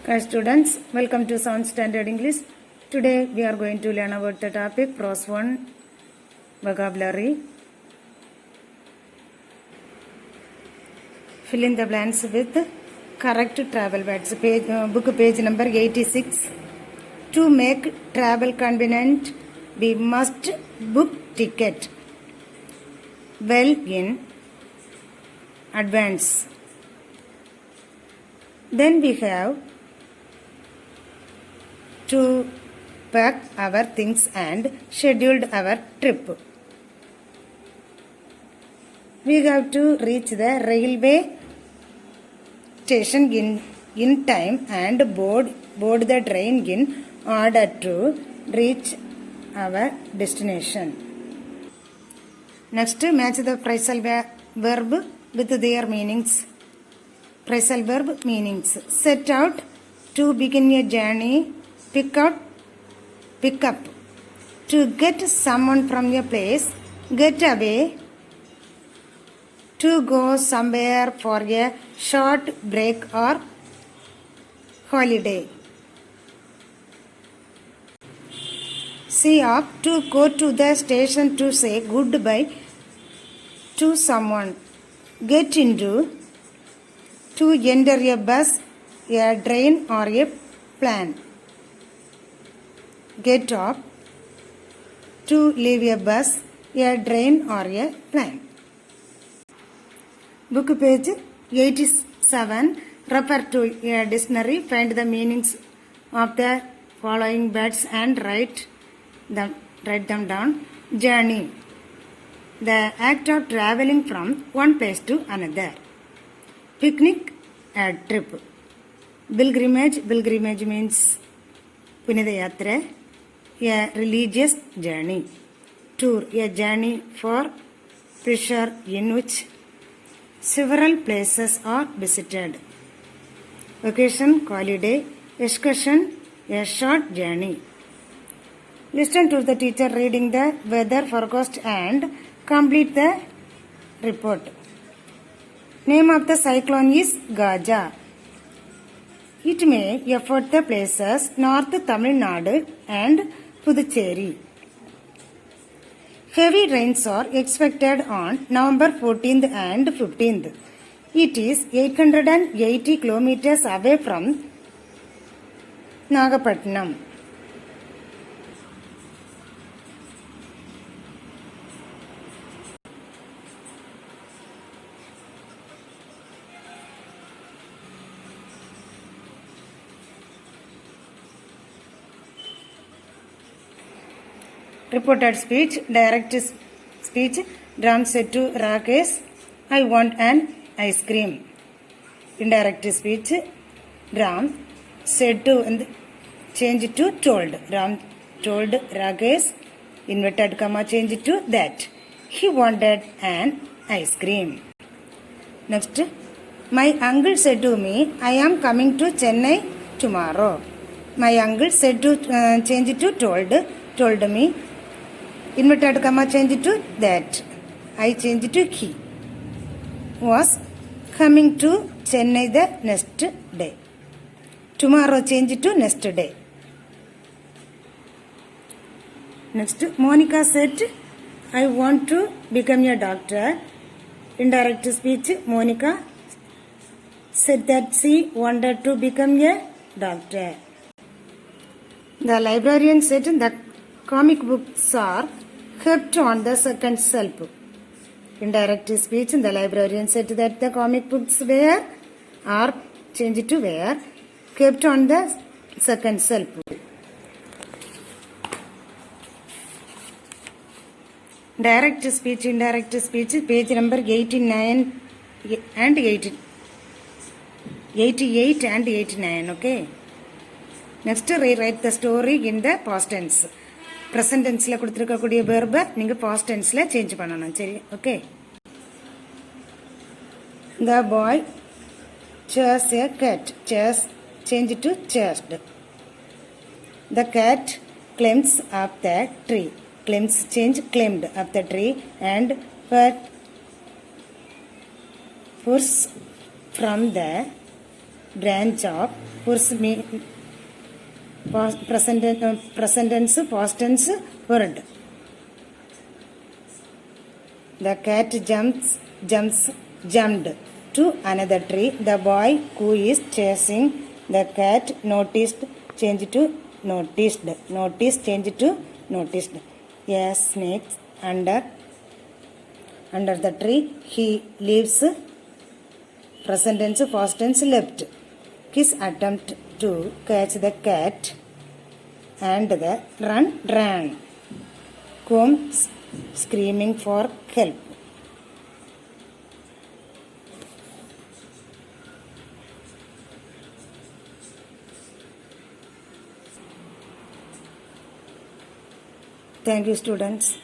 Hi students, welcome to Sound Standard English. Today we are going to learn about the topic Prose 1 vocabulary. Fill in the blanks with correct travel words. Book page number 86. To make travel convenient, we must book ticket well in advance. Then we have to pack our things and scheduled our trip. We have to reach the railway station in time and board the train in order to reach our destination. Next, match the phrasal verb with their meanings. Phrasal verb meanings. Set out, to begin a journey. Pick up, to get someone from a place. Get away, to go somewhere for a short break or holiday. See off, to go to the station to say goodbye to someone. Get into, to enter a bus, a train or a plane. Get off, to leave a bus, a train or a plane. Book page 87. Refer to a dictionary. Find the meanings of the following words and write them down. Journey. The act of traveling from one place to another. Picnic, a trip. Pilgrimage means Punitha Yatra, a religious journey. Tour, a journey for pleasure in which several places are visited. Vacation, holiday. Excursion, a short journey. Listen to the teacher reading the weather forecast and complete the report. Name of the cyclone is Gaja. It may affect the places North Tamil Nadu and Puducherry. Heavy rains are expected on November 14th and 15th. It is 880 kilometers away from Nagapattinam. Reported speech, direct speech. Ram said to Rakesh, I want an ice cream. Indirect speech, Ram said to, and change to told. Ram told Rakesh, inverted comma, change to that. He wanted an ice cream. Next, my uncle said to me, I am coming to Chennai tomorrow. My uncle said to change to told me. Inverted comma, change to that. I changed to he. Was coming to Chennai the next day. Tomorrow change to next day. Next, Monica said, I want to become a doctor. Indirect speech, Monica said that she wanted to become a doctor. The librarian said the comic books are kept on the second shelf. Indirect speech, the librarian said that the comic books are changed to were kept on the second shelf. Direct speech, indirect speech, page number 89 and 80, 88 and 89, okay. Next, rewrite the story in the past tense. Present tense la kuduthirukக்கூடிய verb நீங்க past tense la change பண்ணனும் சரி okay. The boy chased a cat. Chase change to chased. The cat climbs up the tree. Climbs change climbed up the tree and puts from the branch of horse mean present tense past tense word. The cat jumped to another tree. The boy who is chasing the cat noticed change to noticed. Noticed change to noticed. A snake under the tree. He leaves present tense past tense left. His attempt to catch the cat and the run ran. Come screaming for help. Thank you, students.